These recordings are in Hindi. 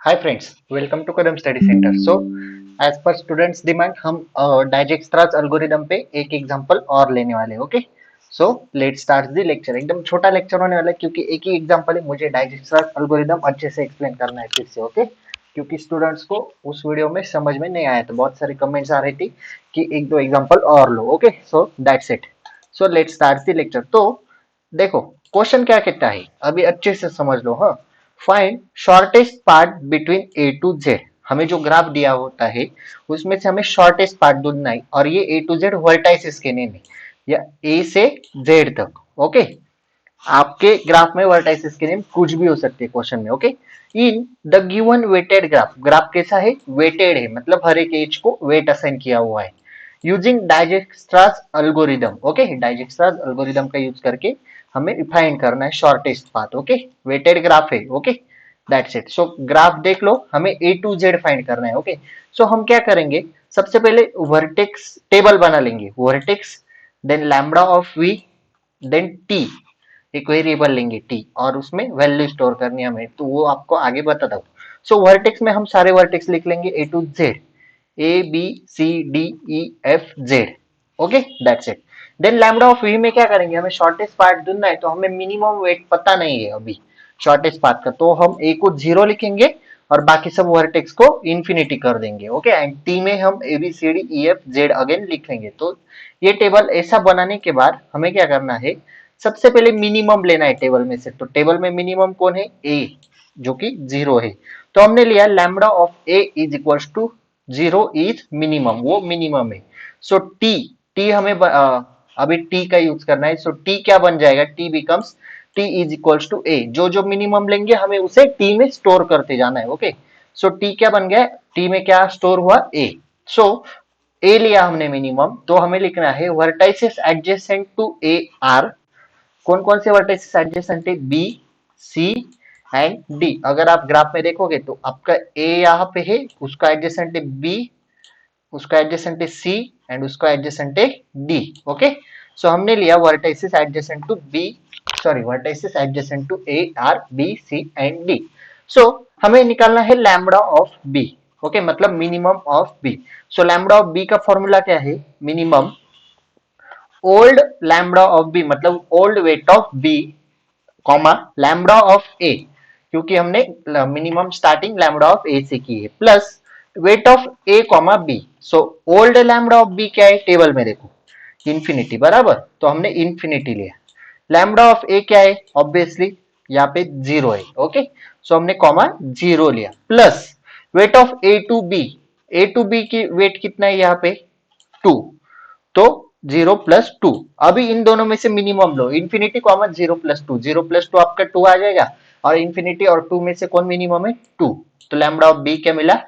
Hi friends, welcome to Kadam study centre. So as per students demand हम डाइजेक्स्ट्रास एल्गोरिदम पे एक एग्जांपल और लेने वाले हैं। Okay, so let's start the lecture. एकदम छोटा लेक्चर होने वाला है क्योंकि एक ही एग्जांपल है, मुझे डाइजेक्स्ट्रास एल्गोरिदम अच्छे से एक्सप्लेन करना है फिर से। ओके, क्योंकि स्टूडेंट्स को उस वीडियो में समझ में नहीं आया, तो बहुत सारे कमेंट्स आ रही थी कि एक दो एग्जांपल और लो। Okay, so that's it. So let's start the lecture. तो देखो, क्वेश्चन क्या कहता है अभी अच्छे से समझ लो। हाँ, find shortest path between A to Z. हमें जो ग्राफ दिया होता है उसमें से हमें शॉर्टेस्ट पार्ट ढूंढना है, और ये ए टू जेड वर्टाइसिस के नेम है, या ए से जेड तक। ओके, आपके ग्राफ में वर्टाइसिस के नेम कुछ भी हो सकते हैं क्वेश्चन में। Okay, in the given weighted graph, graph कैसा है? वेटेड है, मतलब हर एक एज को वेट असाइन किया हुआ है using Dijkstra's algorithm. Okay, Dijkstra's algorithm का यूज करके हमें फाइंड करना है shortest path. Okay, weighted graph है। Okay, that's it. So graph देख लो, हमें ए टू जेड फाइंड करना है। ओके, सो हम क्या करेंगे, सबसे पहले वर्टेक्स टेबल बना लेंगे। Vertex, then lambda of V, then T, एक वेरिएबल लेंगे टी, और उसमें वैल्यू स्टोर करनी है हमें, तो वो आपको आगे बताता हूँ। सो वर्टेक्स में हम सारे वर्टेक्स लिख लेंगे A to Z, A B C D E F Z. Okay, that's it. Then lambda of V में क्या करेंगे, हमें शॉर्टेस्ट पार्ट ढूंढना है, तो हमें मिनिमम वेट पता नहीं है अभी शॉर्टेस्ट पार्ट का, तो हम ए को जीरो लिखेंगे और बाकी सब वर्टेक्स को इंफिनिटी कर देंगे। ओके, एंड टी में हम A B C D E F Z again लिख लेंगे। तो ये टेबल ऐसा बनाने के बाद हमें क्या करना है, सबसे पहले मिनिमम लेना है टेबल में से। तो टेबल में मिनिमम कौन है? ए, जो कि जीरो है। तो हमने लिया lambda of A is equals to zero is minimum, वो मिनिमम है। सो टी, टी हमें अभी टी का यूज करना है। सो टी क्या बन जाएगा? T becomes T is equals to A, जो जो मिनिमम लेंगे हमें उसे टी में स्टोर करते जाना है। ओके, सो टी क्या बन गया? टी में क्या स्टोर हुआ? ए। सो ए लिया हमने मिनिमम, तो हमें लिखना है vertices adjacent to A are. कौन कौन से वर्टेक्स एडजेसेंट है? B, C and D. अगर आप ग्राफ में देखोगे तो आपका ए यहाँ पे है, उसका एडजेसेंट है बी, उसका एडजेसेंट है सी, एंड उसका एडजेसेंट है डी। ओके, सो हमने लिया vertices adjacent to B, sorry vertices adjacent to A are B C and D. So हमें निकालना है लैम्बडा ऑफ बी। ओके, मतलब minimum of B. So lambda of B का फॉर्मूला क्या है? Minimum old lambda of B, मतलब old weight of B, comma lambda of A, क्योंकि हमने minimum starting lambda of A से की है, plus weight of A comma B. So old lambda of B क्या है? टेबल में देखो, इंफिनिटी, बराबर, तो हमने इंफिनिटी लिया। लैम्बडा ऑफ ए क्या है? ऑब्वियसली यहाँ पे जीरो है। ओके, सो हमने कॉमा जीरो लिया, plus weight of A to B, A to B की वेट कितना है यहाँ पे? टू। तो जीरो प्लस टू, अभी इन दोनों में से मिनिमम लो, infinity comma zero plus two, zero plus two आपका टू आ जाएगा, और इंफिनिटी और टू में से कौन मिनिमम है? टू। तो लैम्बडा ऑफ बी क्या मिला?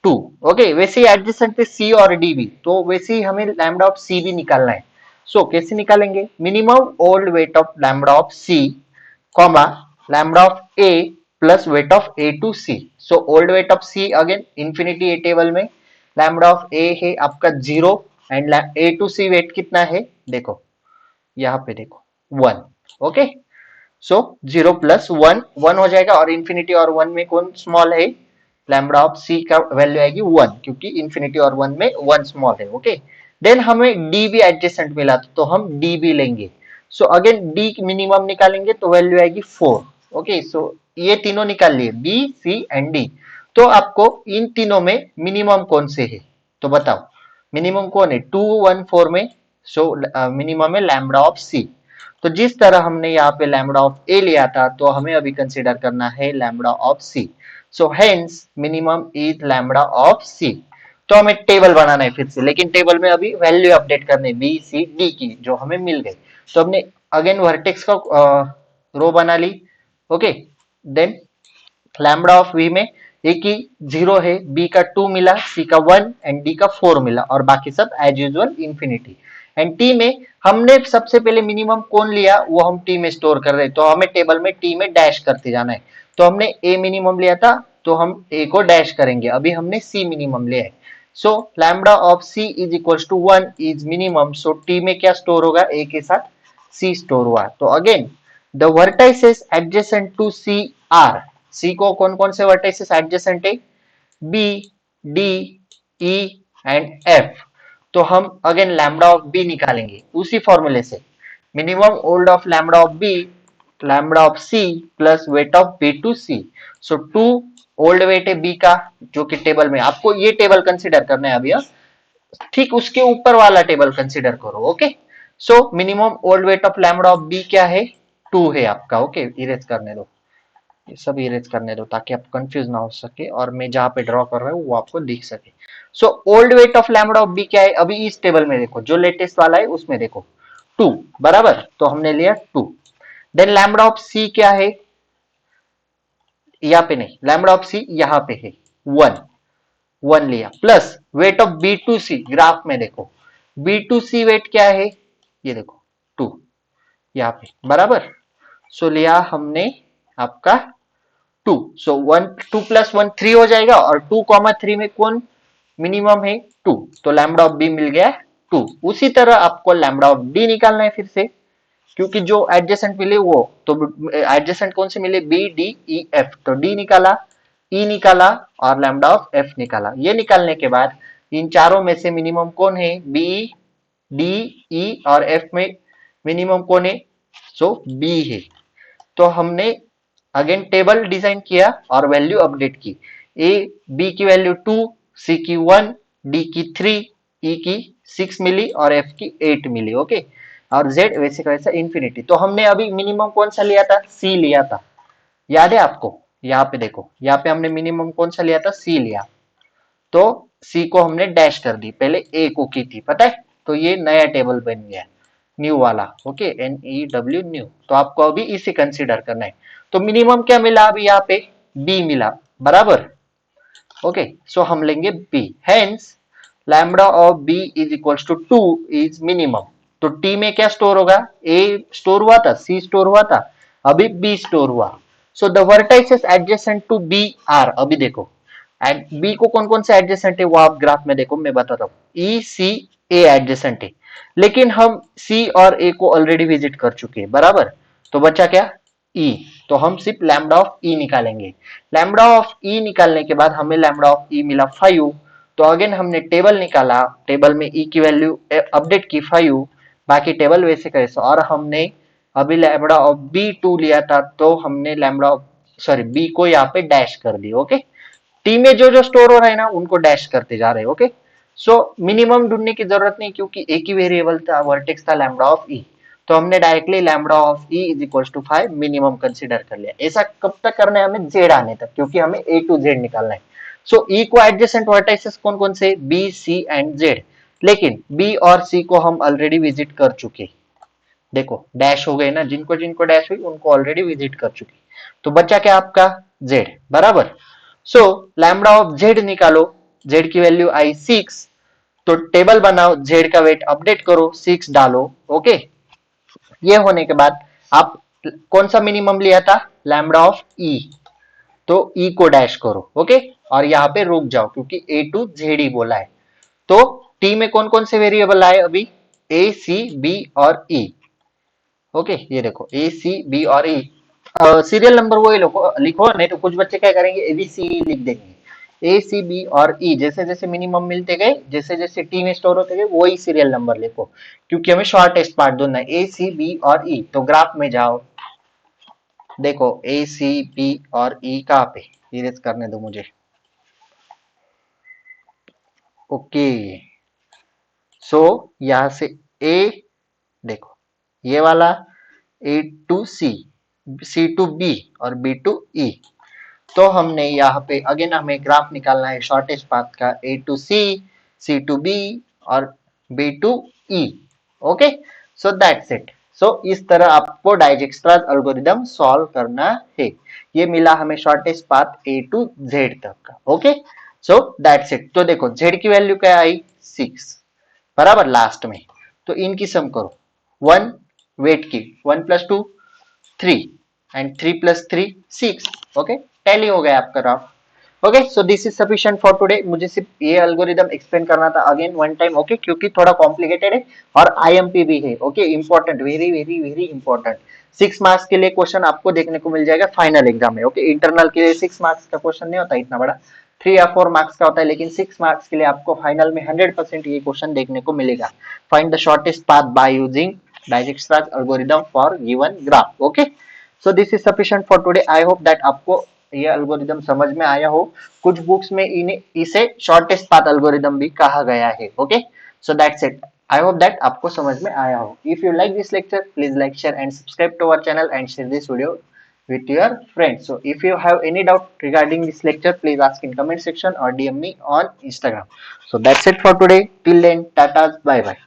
टू। ओके, वैसे ही एडजेसेंट है सी और डी भी, तो वैसे ही हमें लैम्बडा ऑफ सी भी निकालना है। सो कैसे निकालेंगे? Minimum old weight of lambda of C, comma lambda of A plus weight of A to C. So old weight of C again infinity a table में, लैम्बडा ऑफ ए है आपका zero, and A to C weight कितना है? देखो यहाँ पे देखो, one. Okay, so zero plus one, one हो जाएगा, और इंफिनिटी और वन में कौन स्मॉल है? लैम्बडा ऑफ सी का वैल्यू आएगी वन, क्योंकि इंफिनिटी और वन में वन स्मॉल है। ओके, देन हमें डी भी एडजेसेंट मिला, तो हम डी भी लेंगे। सो अगेन डी मिनिमम निकालेंगे तो वैल्यू आएगी फोर। ओके, सो ये तीनों निकाल लिए, बी सी एंड डी। तो आपको इन तीनों में मिनिमम कौन से है, तो बताओ मिनिमम कौन है? टू वन फोर में। सो मिनिमम है लैम्बडा ऑफ सी। तो जिस तरह हमने यहाँ पे लैम्बडा ऑफ ए लिया था, तो हमें अभी कंसीडर करना है lambda of C. So hence minimum is lambda of C. तो हमें टेबल बनाना है फिर से, लेकिन टेबल में अभी वैल्यू अपडेट करने बी सी डी की, जो हमें मिल गई। तो हमने अगेन वर्टेक्स का रो बना ली। Okay, then lambda of V में ए की जीरो है, बी का टू मिला, सी का वन एंड डी का फोर मिला, और बाकी सब as usual infinity. And T में हमने सबसे पहले मिनिमम कौन लिया, वो हम टी में स्टोर कर रहे हैं, तो हमें टेबल में टी में डैश करते जाना है। तो हमने ए मिनिमम लिया था, तो हम ए को डैश करेंगे, अभी हमने सी मिनिमम लिया है। So lambda of C is equal to one is minimum. So T में क्या स्टोर होगा? ए के साथ सी स्टोर हुआ। तो again the vertices adjacent to C are, C को कौन कौन से वर्टिसेस एडजेसेंट है, B, D, E and F. तो हम अगेन लैम्डा ऑफ बी निकालेंगे उसी फॉर्मूले से, minimum old of lambda of B, lambda of C plus weight of B to C. So 2 old weight है बी का, जो कि टेबल में आपको ये टेबल कंसिडर करना है अभी, ठीक उसके ऊपर वाला टेबल कंसिडर करो। Okay, so minimum old weight of lambda of B क्या है, 2 है आपका। ओके, इरेज करने दो, ये सब इरेज करने दो ताकि आप कंफ्यूज ना हो सके और मैं जहां पे ड्रॉ कर रहा हूँ वो आपको दिख सके। So old weight of lambda of B क्या है, अभी इस टेबल में देखो, जो लेटेस्ट वाला है उसमें देखो 2, बराबर, तो हमने लिया 2। देन लैम्डा ऑफ सी क्या है, यहाँ पे नहीं, लैम्डा ऑफ सी यहाँ पे है 1, 1 लिया, plus weight of B to C, graph में देखो बी टू सी वेट क्या है, ये देखो 2 यहाँ पे, बराबर। सो लिया हमने आपका 2। सो 1 2 प्लस 1 3 हो जाएगा, और 2,3 में कौन मिनिमम है, 2, तो लैम्डा ऑफ बी मिल गया 2। उसी तरह आपको लैम्डा ऑफ डी निकालना है फिर से, क्योंकि जो एडजेसेंट मिले वो, तो एडजेसेंट कौन से मिले, बी, डी, ई, एफ, तो डी निकाला, ई निकाला और लैम्डा ऑफ एफ निकाला। ये निकालने के बाद इन चारों में से मिनिमम कौन है, बी, डी, ई और एफ में मिनिमम कौन है, सो बी है। तो हमने अगेन टेबल डिजाइन किया और वैल्यू अपडेट की, ए बी की वैल्यू 2, सी की 1, डी की 3, ई की 6 मिली और एफ की 8 मिली। ओके, और जेड वैसे का वैसा इंफिनिटी। तो हमने अभी मिनिमम कौन सा लिया था, सी लिया था, याद है आपको, यहाँ पे देखो, यहाँ पे हमने मिनिमम कौन सा लिया था, सी लिया, तो सी को हमने डैश कर दी, पहले ए को की थी, पता है, तो ये नया टेबल बन गया, न्यू वाला। Okay, N E W new, तो आपको अभी इसे कंसीडर करना है। तो मिनिमम क्या मिला अभी यहाँ पे, बी मिला, बराबर। ओके, सो हम लेंगे B, hence lambda of B is equals to 2 is minimum. तो टी में क्या स्टोर होगा, ए स्टोर हुआ था, सी स्टोर हुआ था, अभी बी स्टोर हुआ। So the vertices adjacent to B are, अभी देखो एंड बी को कौन कौन से एडजेसेंट है वो आप ग्राफ में देखो, मैं बताता हूँ, ई, सी, ए एडजेसेंट है, लेकिन हम सी और ए को ऑलरेडी विजिट कर चुके हैं, बराबर। तो बचा क्या, ई, तो हम सिर्फ लैम्डा ऑफ ई निकालेंगे। लैम्डा ऑफ ई निकालने के बाद हमें लैम्डा ऑफ ई मिला 5, तो अगेन हमने टेबल निकाला, टेबल में ई की वैल्यू अपडेट की 5, बाकी टेबल वैसे कैसे, और हमने अभी लैम्डा ऑफ बी 2 लिया था, तो हमने लैम्डा ऑफ सॉरी बी को यहाँ पे डैश कर दी। ओके, टी में जो जो स्टोर हो रहा है ना उनको डैश करते जा रहे हैं। ओके, सो मिनिमम ढूंढने की जरूरत नहीं, क्योंकि एक ही वेरिएबल था, वर्टेक्स था लैम्डा ऑफ ई, तो हमने directly lambda of E is equal to 5 minimum consider कर लिया। ऐसा कब तक करना है हमें, जेड आने तक, क्योंकि हमें ए टू जेड निकालना है। सो ई को एडजेसेंट वर्टाइसेस कौन कौन से, बी, सी एंड जेड, लेकिन बी और सी को हम ऑलरेडी विजिट कर चुके, देखो डैश हो गए ना, जिनको जिनको डैश हुई उनको ऑलरेडी विजिट कर चुकी, तो बचा क्या आपका, जेड, बराबर। सो लैम्डा ऑफ जेड निकालो, जेड की वैल्यू आई 6, तो टेबल बनाओ, जेड का वेट अपडेट करो, 6 डालो। ओके, ये होने के बाद आप कौन सा मिनिमम लिया था, लैम्डा ऑफ ई, तो ई को डैश करो। ओके, और यहाँ पे रुक जाओ क्योंकि ए टू जेड ही बोला है। तो टी में कौन कौन से वेरिएबल आए अभी, ए, सी, बी और ई। ओके, ये देखो ए, सी, बी और ई, सीरियल नंबर वही लिखो, नहीं तो कुछ बच्चे क्या करेंगे, एबीसी लिख देंगे। ए, सी, बी और ई जैसे जैसे मिनिमम मिलते गए, जैसे जैसे टी में स्टोर होते गए, वही सीरियल नंबर लिखो, क्योंकि हमें शॉर्टेस्ट पार्ट ढूंढना है, ए, सी, बी और ई। तो ग्राफ में जाओ, देखो ए, सी, बी और ई कहाँ पे, इरेज करने दो मुझे। ओके, सो यहां से ए, देखो ये वाला, A to C, C to B और बी टू ई। तो हमने यहाँ पे अगेन हमें ग्राफ निकालना है शॉर्टेस्ट पाथ का, A to C to B और B to E. Okay, so that's it. So इस तरह आपको डाइजेक्स्ट्रा एल्गोरिदम सॉल्व करना है। ये मिला हमें shortest path A to Z तक का। Okay, so that's it. तो देखो जेड की वैल्यू क्या आई, 6, बराबर, लास्ट में। तो इनकी सम करो, 1 वेट की, 1 plus 2 3 and 3 plus 3 6। Okay, tally हो गया आपका graph. Okay, so this is sufficient for today. मुझे सिर्फ ये एल्गोरिदम एक्सप्लेन करना था अगेन वन टाइम, ओके, क्योंकि थोड़ा कॉम्प्लिकेटेड है और आईएमपी भी है। Okay, important, very very very important. 6 marks के लिए क्वेश्चन आपको देखने को मिल जाएगा फाइनल एग्जाम में। ओके, इंटरनल के लिए 6 मार्क्स का क्वेश्चन नहीं होता इतना बड़ा, 3 या 4 मार्क्स का होता है, लेकिन 6 मार्क्स के लिए आपको फाइनल में 100% ये क्वेश्चन देखने को मिलेगा। Find the shortest path by using Dijkstra's algorithm for given graph. Okay, so this is sufficient for today. I hope that आपको ये एल्गोरिदम समझ में आया हो। कुछ बुक्स में इन्हें इसे शॉर्टेस्ट पाथ एल्गोरिदम भी कहा गया है। Okay, so that's it. I hope that आपको समझ में आया हो। If you like this lecture, please like, share and subscribe to our channel and share this video with your friends. So if you have any doubt regarding this lecture, please ask in comment section or DM me on Instagram. So that's it for today. Till then, tata, bye bye.